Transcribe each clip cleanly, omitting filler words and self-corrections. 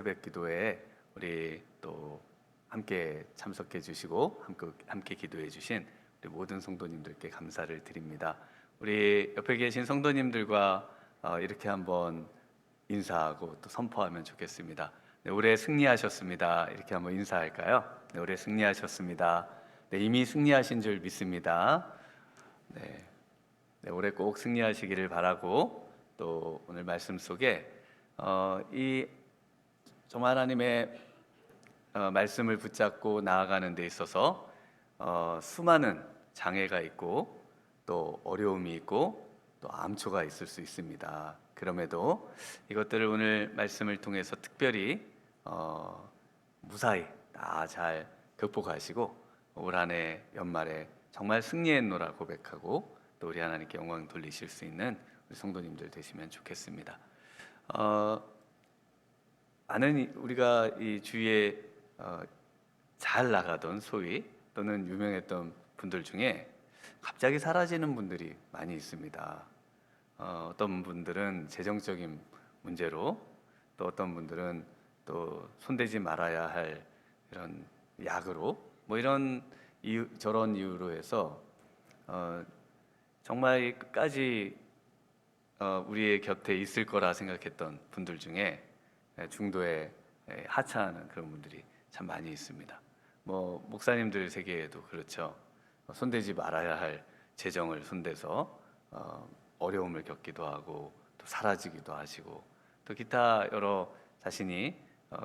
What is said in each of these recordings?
새벽 기도에 우리 또 함께 참석해 주시고 함께 기도해 주신 우리 모든 성도님들께 감사를 드립니다. 우리 옆에 계신 성도님들과 이렇게 한번 인사하고 또 선포하면 좋겠습니다. 네, 올해 승리하셨습니다. 이렇게 한번 인사할까요? 네, 올해 승리하셨습니다. 네, 이미 승리하신 줄 믿습니다. 네, 네, 올해 꼭 승리하시기를 바라고, 또 오늘 말씀 속에 이 정말 하나님의 말씀을 붙잡고 나아가는 데 있어서 수많은 장애가 있고 또 어려움이 있고 또 암초가 있을 수 있습니다. 그럼에도 이것들을 오늘 말씀을 통해서 특별히 무사히 다 잘 극복하시고 올 한해 연말에 정말 승리했노라 고백하고 또 우리 하나님께 영광 돌리실 수 있는 우리 성도님들 되시면 좋겠습니다. 많은 우리가 이 주위에 잘 나가던 소위 또는 유명했던 분들 중에 갑자기 사라지는 분들이 많이 있습니다. 어떤 분들은 재정적인 문제로, 또 어떤 분들은 또 손대지 말아야 할 이런 약으로, 뭐 이런 이유, 저런 이유로 해서 정말 끝까지 우리의 곁에 있을 거라 생각했던 분들 중에 중도에 하차하는 그런 분들이 참 많이 있습니다. 뭐 목사님들 세계에도 그렇죠. 손대지 말아야 할 재정을 손대서 어려움을 겪기도 하고 또 사라지기도 하시고, 또 기타 여러 자신이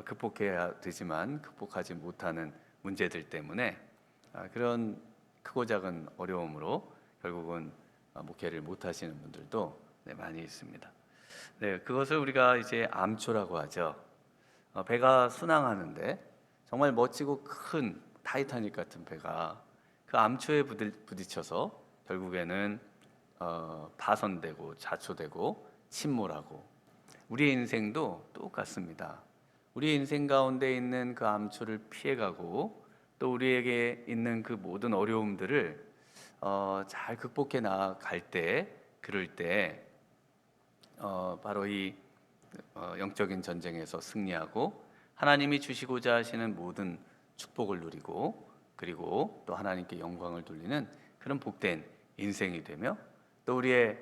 극복해야 되지만 극복하지 못하는 문제들 때문에 그런 크고 작은 어려움으로 결국은 목회를 못 하시는 분들도 많이 있습니다. 네, 그것을 우리가 이제 암초라고 하죠. 배가 순항하는데 정말 멋지고 큰 타이타닉 같은 배가 그 암초에 부딪혀서 결국에는 파손되고 자초되고 침몰하고, 우리의 인생도 똑같습니다. 우리의 인생 가운데 있는 그 암초를 피해가고 또 우리에게 있는 그 모든 어려움들을 잘 극복해 나갈 때, 그럴 때 바로 이 영적인 전쟁에서 승리하고 하나님이 주시고자 하시는 모든 축복을 누리고, 그리고 또 하나님께 영광을 돌리는 그런 복된 인생이 되며, 또 우리의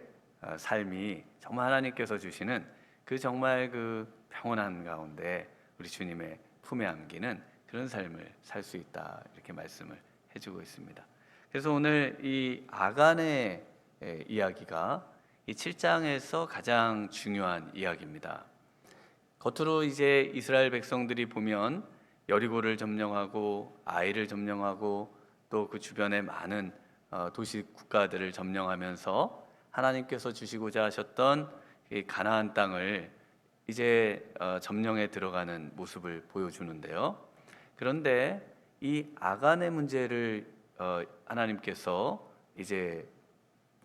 삶이 정말 하나님께서 주시는 그 정말 그 평온한 가운데 우리 주님의 품에 안기는 그런 삶을 살 수 있다, 이렇게 말씀을 해주고 있습니다. 그래서 오늘 이 아간의 이야기가 이 7장에서 가장 중요한 이야기입니다. 겉으로 이제 이스라엘 백성들이 보면 여리고를 점령하고 아이를 점령하고 또 그 주변의 많은 도시 국가들을 점령하면서 하나님께서 주시고자 하셨던 이 가나안 땅을 이제 점령에 들어가는 모습을 보여주는데요. 그런데 이 아간의 문제를 하나님께서 이제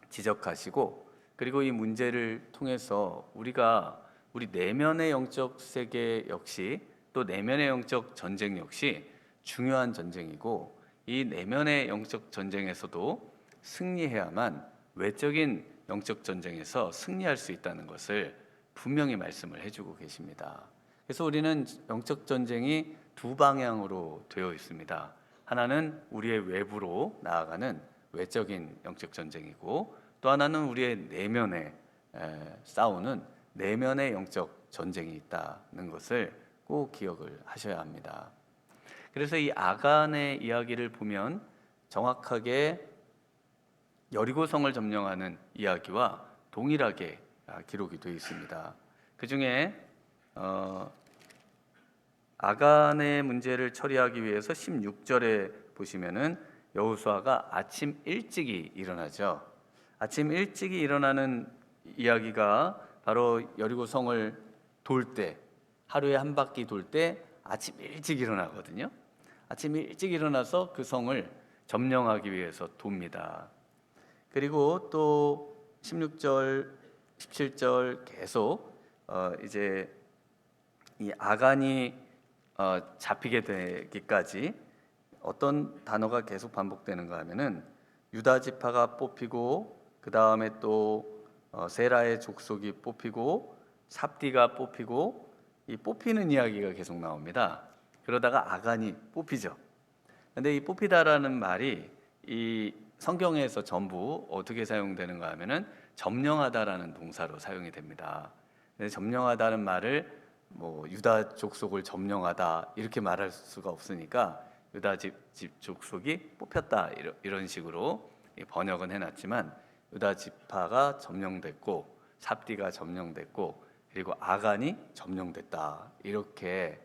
지적하시고, 그리고 이 문제를 통해서 우리가 우리 내면의 영적 세계 역시, 또 내면의 영적 전쟁 역시 중요한 전쟁이고, 이 내면의 영적 전쟁에서도 승리해야만 외적인 영적 전쟁에서 승리할 수 있다는 것을 분명히 말씀을 해주고 계십니다. 그래서 우리는 영적 전쟁이 두 방향으로 되어 있습니다. 하나는 우리의 외부로 나아가는 외적인 영적 전쟁이고, 또 하나는 우리의 내면에 싸우는 내면의 영적 전쟁이 있다는 것을 꼭 기억을 하셔야 합니다. 그래서 이 아간의 이야기를 보면 정확하게 여리고성을 점령하는 이야기와 동일하게 기록이 되어 있습니다. 그 중에 아간의 문제를 처리하기 위해서 16절에 보시면은 여호수아가 아침 일찍이 일어나죠. 아침 일찍이 일어나는 이야기가 바로 여리고 성을 돌 때, 하루에 한 바퀴 돌 때 아침 일찍 일어나거든요. 아침 일찍 일어나서 그 성을 점령하기 위해서 돕니다. 그리고 또 16절, 17절 계속 이제 이 아간이 잡히게 되기까지 어떤 단어가 계속 반복되는가 하면은 유다 지파가 뽑히고, 그 다음에 또 세라의 족속이 뽑히고, 삽디가 뽑히고, 이 뽑히는 이야기가 계속 나옵니다. 그러다가 아간이 뽑히죠. 근데 이 뽑히다라는 말이 이 성경에서 전부 어떻게 사용되는가 하면은 점령하다라는 동사로 사용이 됩니다. 근데 점령하다는 말을 뭐 유다 족속을 점령하다 이렇게 말할 수가 없으니까 유다 집 족속이 뽑혔다 이런 식으로 번역은 해놨지만 유다 지파가 점령됐고 삽디가 점령됐고 그리고 아간이 점령됐다 이렇게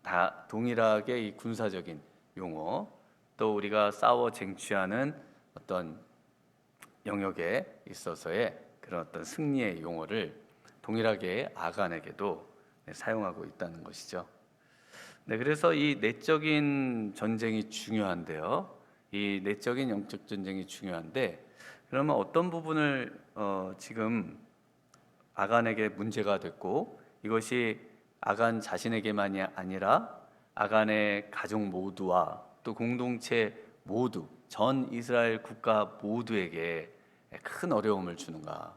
다 동일하게 이 군사적인 용어 또 우리가 싸워 쟁취하는 어떤 영역에 있어서의 그런 어떤 승리의 용어를 동일하게 아간에게도 사용하고 있다는 것이죠. 네, 그래서 이 내적인 전쟁이 중요한데요. 이 내적인 영적 전쟁이 중요한데 그러면 어떤 부분을 지금 아간에게 문제가 됐고 이것이 아간 자신에게만이 아니라 아간의 가족 모두와 또 공동체 모두 전 이스라엘 국가 모두에게 큰 어려움을 주는가?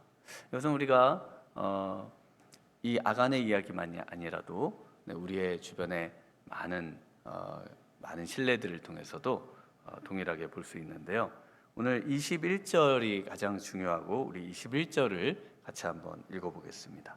이것은 우리가 이 아간의 이야기만이 아니라도 우리의 주변에 많은 신뢰들을 통해서도 동일하게 볼 수 있는데요. 오늘 21절이 가장 중요하고 우리 21절을 같이 한번 읽어보겠습니다.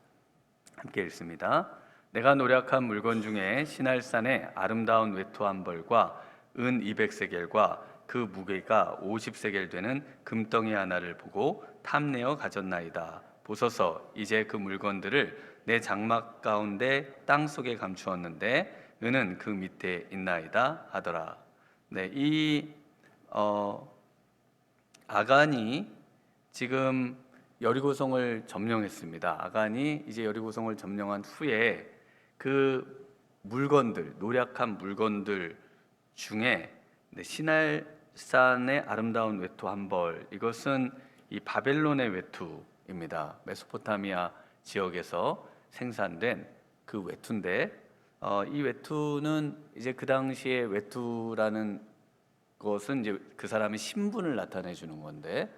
함께 읽습니다. 내가 노력한 물건 중에 시날산의 아름다운 외투 한 벌과 은 200세겔과 그 무게가 50세겔 되는 금덩이 하나를 보고 탐내어 가졌나이다. 보소서 이제 그 물건들을 내 장막 가운데 땅 속에 감추었는데 은은 그 밑에 있나이다 하더라. 네, 이 아간이 지금 여리고성을 점령했습니다. 아간이 이제 여리고성을 점령한 후에 그 물건들, 노략한 물건들 중에 시날산의 아름다운 외투 한 벌, 이것은 이 바벨론의 외투입니다. 메소포타미아 지역에서 생산된 그 외투인데 이 외투는 이제 그 당시에 외투라는 것은 이제 그 사람의 신분을 나타내 주는 건데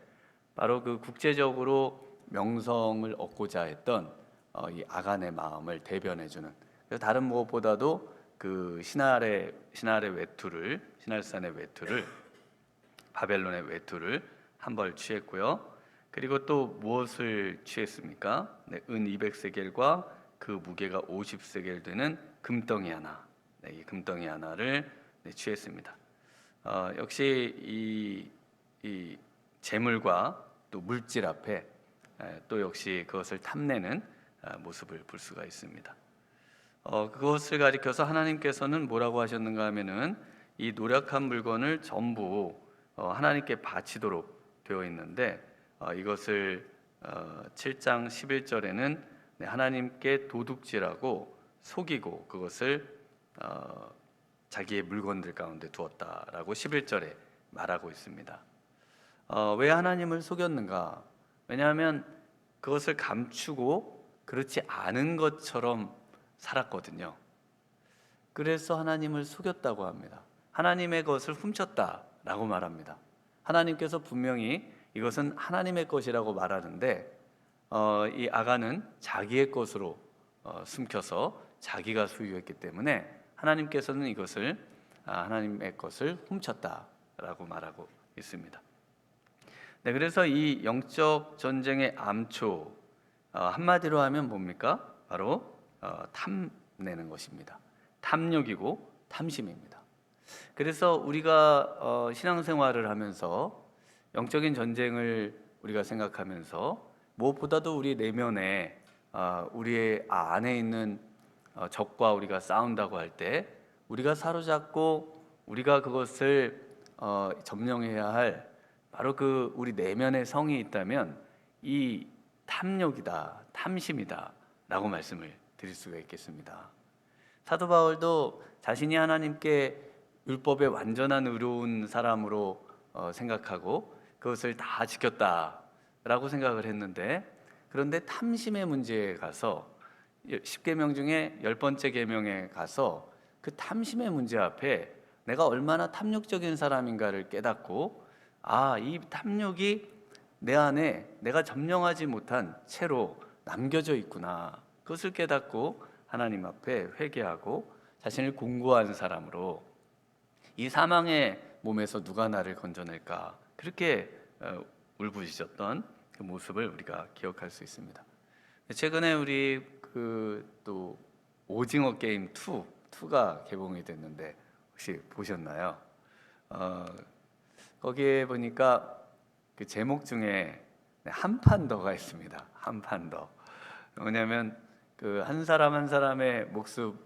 바로 그 국제적으로 명성을 얻고자 했던 이 아간의 마음을 대변해 주는, 그래서 다른 무엇보다도 그 시날산의 외투를 바벨론의 외투를 한 벌 취했고요. 그리고 또 무엇을 취했습니까? 네, 은 200세겔과 그 무게가 50세겔 되는 금덩이 하나, 이 금덩이 하나를 취했습니다. 역시 이 재물과 또 물질 앞에 또 역시 그것을 탐내는 모습을 볼 수가 있습니다. 그것을 가리켜서 하나님께서는 뭐라고 하셨는가 하면은 이 노력한 물건을 전부 하나님께 바치도록 되어 있는데 이것을 7장 11절에는 하나님께 도둑질하고 속이고 그것을 자기의 물건들 가운데 두었다라고 11절에 말하고 있습니다. 왜 하나님을 속였는가? 왜냐하면 그것을 감추고 그렇지 않은 것처럼 살았거든요. 그래서 하나님을 속였다고 합니다. 하나님의 것을 훔쳤다라고 말합니다. 하나님께서 분명히 이것은 하나님의 것이라고 말하는데 이 아간은 자기의 것으로 숨겨서 자기가 소유했기 때문에 하나님께서는 이것을 하나님의 것을 훔쳤다라고 말하고 있습니다. 네, 그래서 이 영적 전쟁의 암초 한마디로 하면 뭡니까? 바로 탐내는 것입니다. 탐욕이고 탐심입니다. 그래서 우리가 신앙생활을 하면서 영적인 전쟁을 우리가 생각하면서 무엇보다도 우리 내면에 우리의 안에 있는 적과 우리가 싸운다고 할 때 우리가 사로잡고 우리가 그것을 점령해야 할 바로 그 우리 내면의 성이 있다면 이 탐욕이다, 탐심이다 라고 말씀을 드릴 수가 있겠습니다. 사도 바울도 자신이 하나님께 율법의 완전한 의로운 사람으로 생각하고 그것을 다 지켰다라고 생각을 했는데, 그런데 탐심의 문제에 가서 10계명 중에 10번째 계명에 가서 그 탐심의 문제 앞에 내가 얼마나 탐욕적인 사람인가를 깨닫고 이 탐욕이 내 안에 내가 점령하지 못한 채로 남겨져 있구나, 그것을 깨닫고 하나님 앞에 회개하고 자신을 공고한 사람으로 이 사망의 몸에서 누가 나를 건져낼까, 그렇게 울부짖었던 그 모습을 우리가 기억할 수 있습니다. 최근에 우리 또 오징어 게임 2가 개봉이 됐는데 혹시 보셨나요? 거기에 보니까 그 제목 중에 한 판 더가 있습니다. 한 판 더. 뭐냐면 그 한 사람 한 사람의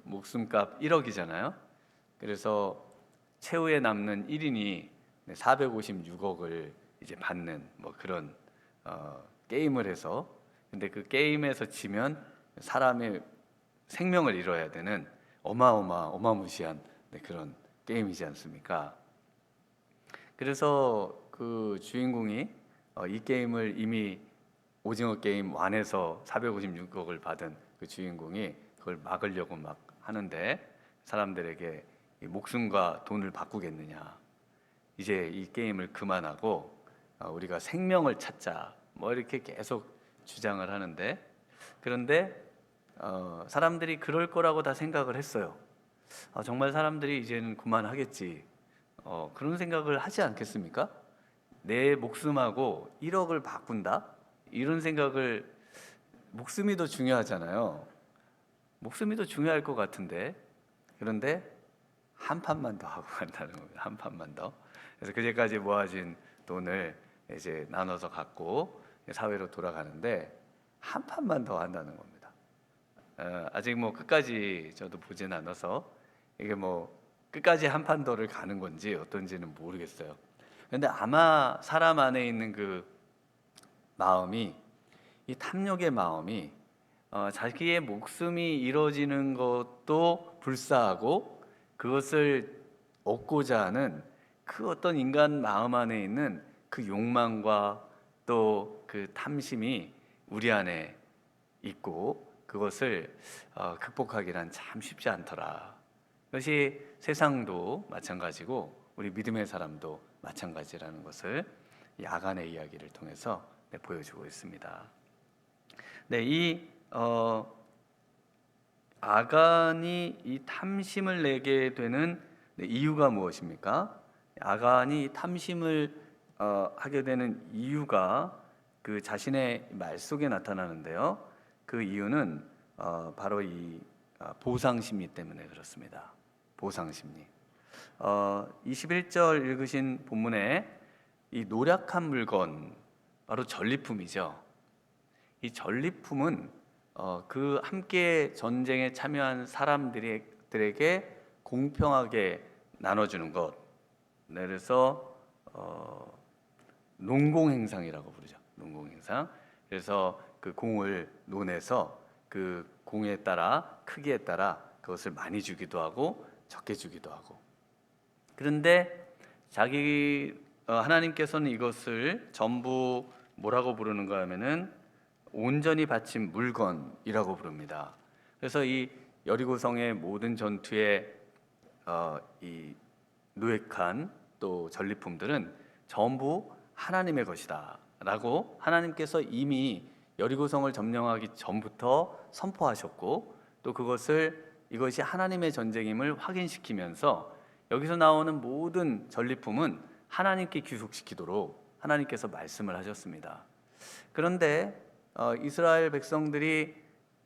목숨값 1억이잖아요. 그래서 최후에 남는 1인이 456억을 이제 받는 뭐 그런 게임을 해서, 근데 그 게임에서 지면 사람의 생명을 잃어야 되는 어마무시한 그런 게임이지 않습니까? 그래서 그 주인공이 이 게임을 이미 오징어 게임 1에서 456억을 받은 그 주인공이 그걸 막으려고 막 하는데, 사람들에게 이 목숨과 돈을 바꾸겠느냐, 이제 이 게임을 그만하고 우리가 생명을 찾자, 뭐 이렇게 계속 주장을 하는데, 그런데 사람들이 그럴 거라고 다 생각을 했어요. 정말 사람들이 이제는 그만하겠지, 그런 생각을 하지 않겠습니까? 내 목숨하고 1억을 바꾼다? 이런 생각을, 목숨이 더 중요하잖아요. 목숨이 더 중요할 것 같은데, 그런데 한 판만 더 하고 간다는 겁니다. 한 판만 더. 그래서 그제까지 모아진 돈을 이제 나눠서 갖고 사회로 돌아가는데 한 판만 더 한다는 겁니다. 아직 뭐 끝까지 저도 보진 않아서 이게 뭐 끝까지 한 판 더를 가는 건지 어떤지는 모르겠어요. 근데 아마 사람 안에 있는 그 마음이, 이 탐욕의 마음이 자기의 목숨이 잃어지는 것도 불사하고 그것을 얻고자 하는 그 어떤 인간 마음 안에 있는 그 욕망과 또 그 탐심이 우리 안에 있고, 그것을 극복하기란 참 쉽지 않더라. 그것이 세상도 마찬가지고 우리 믿음의 사람도 마찬가지라는 것을 이 아간의 이야기를 통해서 보여주고 있습니다. 네, 이 아간이 이 탐심을 내게 되는 이유가 무엇입니까? 아간이 탐심을 하게 되는 이유가 그 자신의 말 속에 나타나는데요. 그 이유는 바로 이 보상 심리 때문에 그렇습니다. 보상 심리. 21절 읽으신 본문에 이 노략한 물건, 바로 전리품이죠. 이 전리품은 그 함께 전쟁에 참여한 사람들에게 공평하게 나눠주는 것. 그래서 농공행상이라고 부르죠. 농공행상. 그래서 그 공을 논해서 그 공에 따라, 크기에 따라 그것을 많이 주기도 하고 적게 주기도 하고. 그런데 하나님께서는 이것을 전부 뭐라고 부르는가 하면은 온전히 바친 물건이라고 부릅니다. 그래서 이 여리고성의 모든 전투에 이 노획한 또 전리품들은 전부 하나님의 것이다 라고 하나님께서 이미 여리고성을 점령하기 전부터 선포하셨고, 또 이것이 하나님의 전쟁임을 확인시키면서 여기서 나오는 모든 전리품은 하나님께 귀속시키도록 하나님께서 말씀을 하셨습니다. 그런데 이스라엘 백성들이,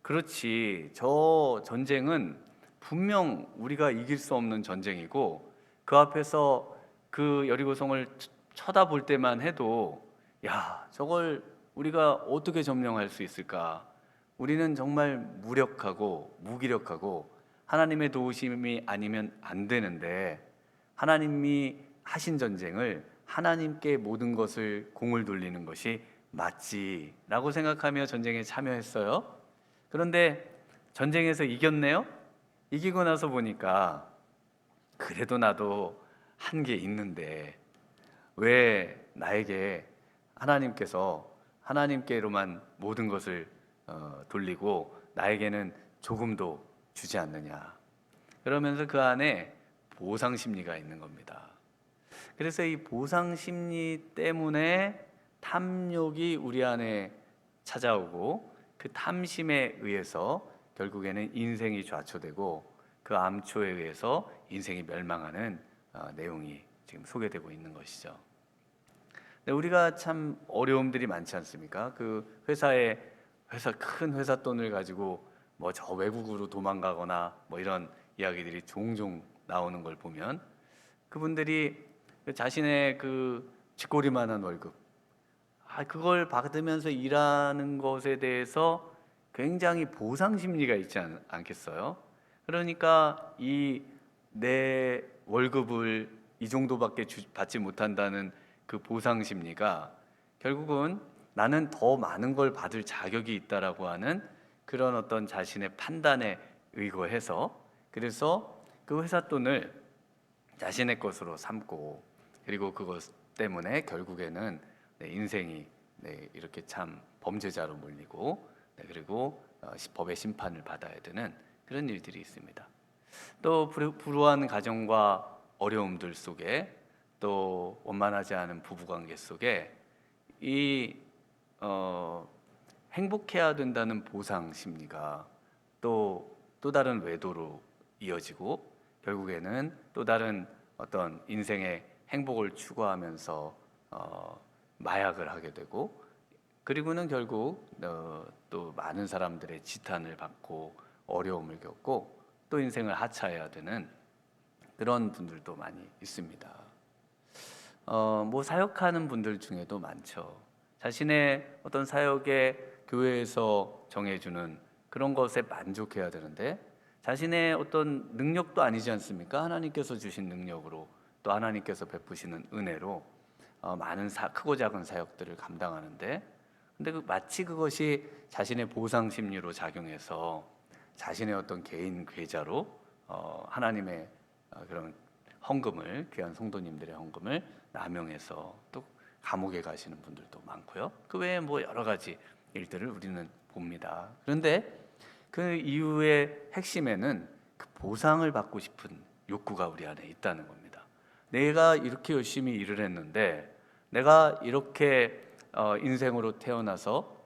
그렇지, 저 전쟁은 분명 우리가 이길 수 없는 전쟁이고, 그 앞에서 그 여리고성을 쳐다볼 때만 해도 야, 저걸 우리가 어떻게 점령할 수 있을까? 우리는 정말 무력하고 무기력하고 하나님의 도우심이 아니면 안 되는데, 하나님이 하신 전쟁을 하나님께 모든 것을 공을 돌리는 것이 맞지라고 생각하며 전쟁에 참여했어요. 그런데 전쟁에서 이겼네요. 이기고 나서 보니까 그래도 나도 한 게 있는데 왜 나에게 하나님께로만 모든 것을 돌리고 나에게는 조금도 주지 않느냐. 그러면서 그 안에 보상 심리가 있는 겁니다. 그래서 이 보상 심리 때문에 탐욕이 우리 안에 찾아오고, 그 탐심에 의해서 결국에는 인생이 좌초되고 그 암초에 의해서 인생이 멸망하는 내용이 지금 소개되고 있는 것이죠. 근데 우리가 참 어려움들이 많지 않습니까? 그 큰 회사 돈을 가지고 뭐 저 외국으로 도망가거나 뭐 이런 이야기들이 종종 나오는 걸 보면 그분들이 자신의 그 쥐꼬리만한 월급, 그걸 받으면서 일하는 것에 대해서 굉장히 보상 심리가 있지 않겠어요? 그러니까 이 내 월급을 이 정도밖에 받지 못한다는 그 보상 심리가 결국은 나는 더 많은 걸 받을 자격이 있다라고 하는 그런 어떤 자신의 판단에 의거해서, 그래서 그 회사 돈을 자신의 것으로 삼고, 그리고 그것 때문에 결국에는 인생이 이렇게 참 범죄자로 몰리고, 그리고 법의 심판을 받아야 되는 그런 일들이 있습니다. 또 불우한 가정과 어려움들 속에, 또 원만하지 않은 부부관계 속에 이 행복해야 된다는 보상 심리가 또 다른 외도로 이어지고, 결국에는 또 다른 어떤 인생의 행복을 추구하면서 마약을 하게 되고, 그리고는 결국 또 많은 사람들의 지탄을 받고 어려움을 겪고 또 인생을 하차해야 되는 그런 분들도 많이 있습니다. 뭐 사역하는 분들 중에도 많죠. 자신의 어떤 사역에 교회에서 정해주는 그런 것에 만족해야 되는데, 자신의 어떤 능력도 아니지 않습니까? 하나님께서 주신 능력으로, 또 하나님께서 베푸시는 은혜로 많은 크고 작은 사역들을 감당하는데, 근데 마치 그것이 자신의 보상 심리로 작용해서 자신의 어떤 개인 계좌로 하나님의 그런 헌금을, 귀한 성도님들의 헌금을 남용해서 또 감옥에 가시는 분들도 많고요. 그 외에 뭐 여러 가지 일들을 우리는 봅니다. 그런데 그 이유의 핵심에는 그 보상을 받고 싶은 욕구가 우리 안에 있다는 겁니다. 내가 이렇게 열심히 일을 했는데, 내가 이렇게 인생으로 태어나서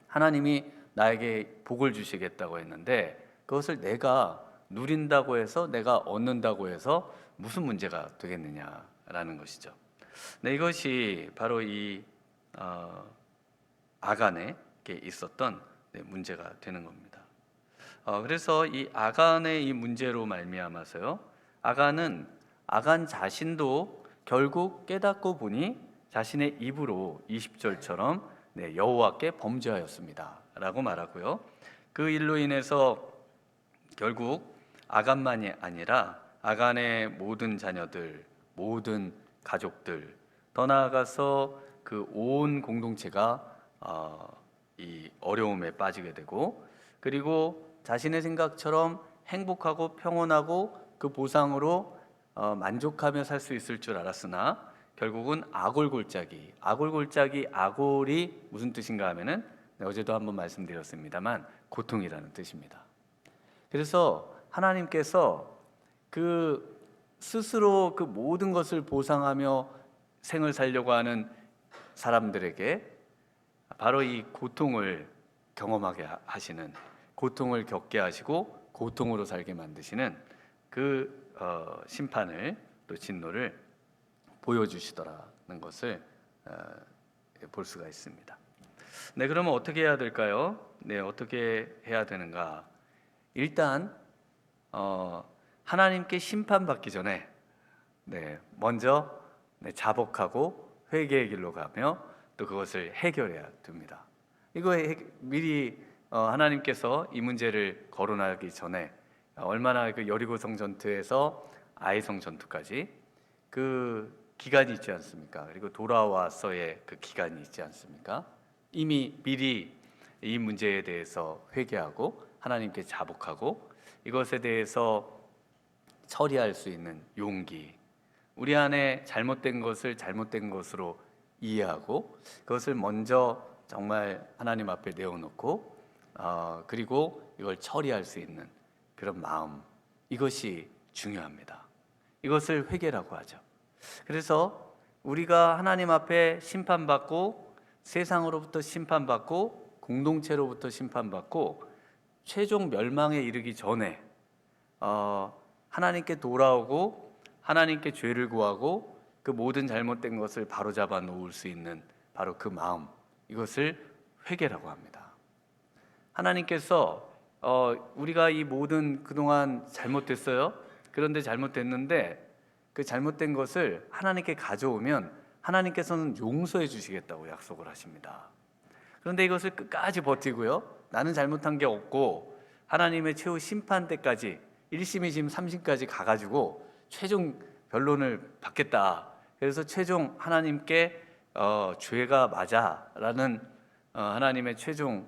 하나님이 나에게 복을 주시겠다고 했는데, 그것을 내가 누린다고 해서, 내가 얻는다고 해서 무슨 문제가 되겠느냐라는 것이죠. 네, 이것이 바로 이 아간에 있었던 문제가 되는 겁니다. 그래서 이 아간의 이 문제로 말미암아서요, 아간 자신도 결국 깨닫고 보니 자신의 입으로 20절처럼 여호와께 범죄하였습니다 라고 말하고요, 그 일로 인해서 결국 아간만이 아니라 아간의 모든 자녀들, 모든 가족들, 더 나아가서 그 온 공동체가 이 어려움에 빠지게 되고, 그리고 자신의 생각처럼 행복하고 평온하고 그 보상으로 만족하며 살 수 있을 줄 알았으나, 결국은 아골골짜기, 아골이 무슨 뜻인가 하면은 어제도 한번 말씀드렸습니다만 고통이라는 뜻입니다. 그래서 하나님께서 그 스스로 그 모든 것을 보상하며 생을 살려고 하는 사람들에게 바로 이 고통을 경험하게 하시는, 고통을 겪게 하시고 고통으로 살게 만드시는 그 심판을, 또 진노를 보여주시더라는 것을 볼 수가 있습니다. 네, 그러면 어떻게 해야 될까요? 네, 어떻게 해야 되는가? 일단 하나님께 심판받기 전에 먼저 자복하고 회개의 길로 가며 또 그것을 해결해야 됩니다. 이거 미리 하나님께서 이 문제를 거론하기 전에 얼마나 그 여리고성 전투에서 아이성 전투까지 그 기간이 있지 않습니까? 그리고 돌아와서의 그 기간이 있지 않습니까? 이미 미리 이 문제에 대해서 회개하고 하나님께 자복하고 이것에 대해서 처리할 수 있는 용기, 우리 안에 잘못된 것을 잘못된 것으로 이해하고 그것을 먼저 정말 하나님 앞에 내어놓고 그리고 이걸 처리할 수 있는 그런 마음, 이것이 중요합니다. 이것을 회개라고 하죠. 그래서 우리가 하나님 앞에 심판받고, 세상으로부터 심판받고, 공동체로부터 심판받고, 최종 멸망에 이르기 전에 하나님께 돌아오고 하나님께 죄를 구하고 그 모든 잘못된 것을 바로잡아 놓을 수 있는 바로 그 마음, 이것을 회개라고 합니다. 하나님께서 우리가 이 모든 그동안 잘못됐어요. 그런데 잘못됐는데 그 잘못된 것을 하나님께 가져오면 하나님께서는 용서해 주시겠다고 약속을 하십니다. 그런데 이것을 끝까지 버티고요, 나는 잘못한 게 없고 하나님의 최후 심판 때까지 1심, 2심, 3심까지 가가지고 최종 변론을 받겠다. 그래서 최종 하나님께 죄가 맞아라는 하나님의 최종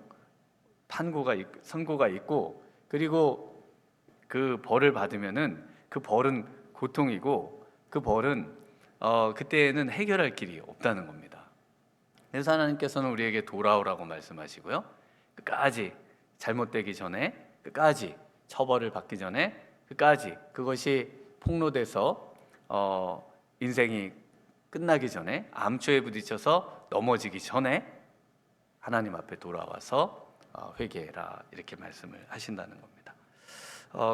선고가 있고, 그리고 그 벌을 받으면은 그 벌은 고통이고 그 벌은 그때에는 해결할 길이 없다는 겁니다. 그래서 하나님께서는 우리에게 돌아오라고 말씀하시고요, 끝까지 잘못되기 전에, 끝까지 처벌을 받기 전에, 끝까지 그것이 폭로돼서 인생이 끝나기 전에, 암초에 부딪혀서 넘어지기 전에 하나님 앞에 돌아와서 회개해라, 이렇게 말씀을 하신다는 겁니다.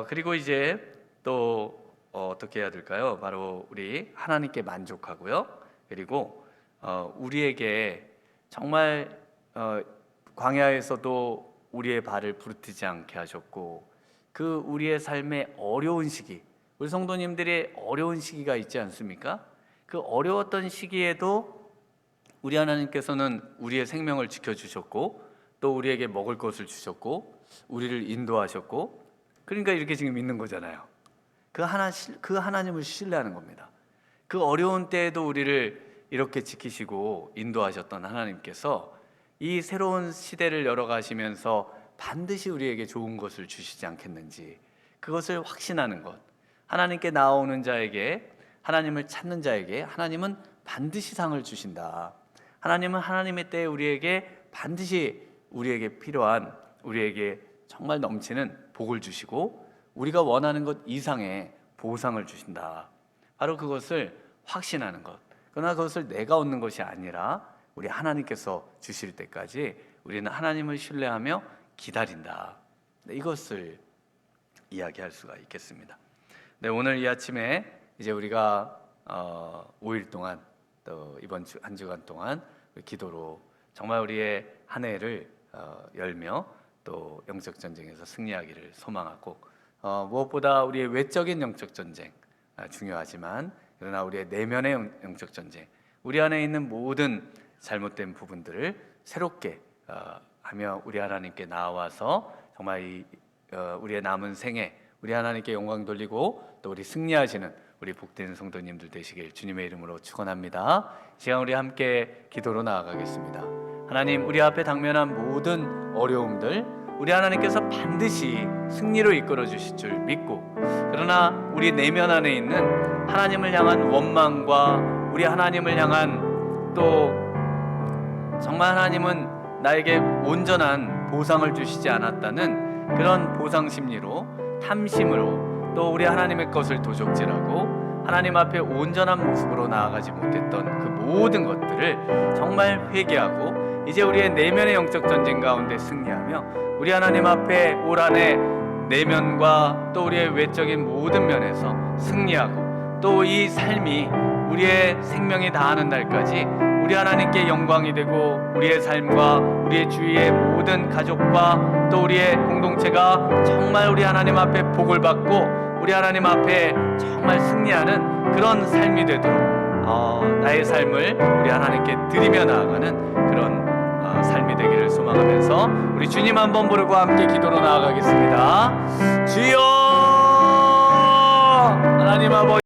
그리고 이제 또 어떻게 해야 될까요? 바로 우리 하나님께 만족하고요, 그리고 우리에게 정말 광야에서도 우리의 발을 부르트지 않게 하셨고, 그 우리의 삶의 어려운 시기, 우리 성도님들의 어려운 시기가 있지 않습니까? 그 어려웠던 시기에도 우리 하나님께서는 우리의 생명을 지켜주셨고, 또 우리에게 먹을 것을 주셨고, 우리를 인도하셨고, 그러니까 이렇게 지금 있는 거잖아요. 그 하나님을 신뢰하는 겁니다. 그 어려운 때에도 우리를 이렇게 지키시고 인도하셨던 하나님께서 이 새로운 시대를 열어가시면서 반드시 우리에게 좋은 것을 주시지 않겠는지, 그것을 확신하는 것. 하나님께 나오는 자에게, 하나님을 찾는 자에게 하나님은 반드시 상을 주신다. 하나님은 하나님의 때에 우리에게 반드시 우리에게 필요한, 우리에게 정말 넘치는 복을 주시고 우리가 원하는 것 이상의 보상을 주신다. 바로 그것을 확신하는 것. 그러나 그것을 내가 얻는 것이 아니라 우리 하나님께서 주실 때까지 우리는 하나님을 신뢰하며 기다린다. 이것을 이야기할 수가 있겠습니다. 네, 오늘 이 아침에 이제 우리가 5일 동안, 또 이번 한 주간 동안 기도로 정말 우리의 한 해를 열며 또 영적 전쟁에서 승리하기를 소망하고, 무엇보다 우리의 외적인 영적 전쟁 중요하지만, 그러나 우리의 내면의 영적 전쟁, 우리 안에 있는 모든 잘못된 부분들을 새롭게 하며 우리 하나님께 나와서 정말 우리의 남은 생에 우리 하나님께 영광 돌리고 또 우리 승리하시는 우리 복된 성도님들 되시길 주님의 이름으로 축원합니다. 이 시간 우리 함께 기도로 나아가겠습니다. 하나님, 우리 앞에 당면한 모든 어려움들 우리 하나님께서 반드시 승리로 이끌어 주실 줄 믿고, 그러나 우리 내면 안에 있는 하나님을 향한 원망과 우리 하나님을 향한, 또 정말 하나님은 나에게 온전한 보상을 주시지 않았다는 그런 보상 심리로, 탐심으로, 또 우리 하나님의 것을 도적질하고 하나님 앞에 온전한 모습으로 나아가지 못했던 그 모든 것들을 정말 회개하고 이제 우리의 내면의 영적 전쟁 가운데 승리하며 우리 하나님 앞에 올 한해 내면과 또 우리의 외적인 모든 면에서 승리하고, 또 이 삶이 우리의 생명이 다하는 날까지 우리 하나님께 영광이 되고 우리의 삶과 우리의 주위의 모든 가족과 또 우리의 공동체가 정말 우리 하나님 앞에 복을 받고 우리 하나님 앞에 정말 승리하는 그런 삶이 되도록 나의 삶을 우리 하나님께 드리며 나아가는 그런 삶이 되기를 소망하면서 우리 주님 한번 부르고 함께 기도로 나아가겠습니다.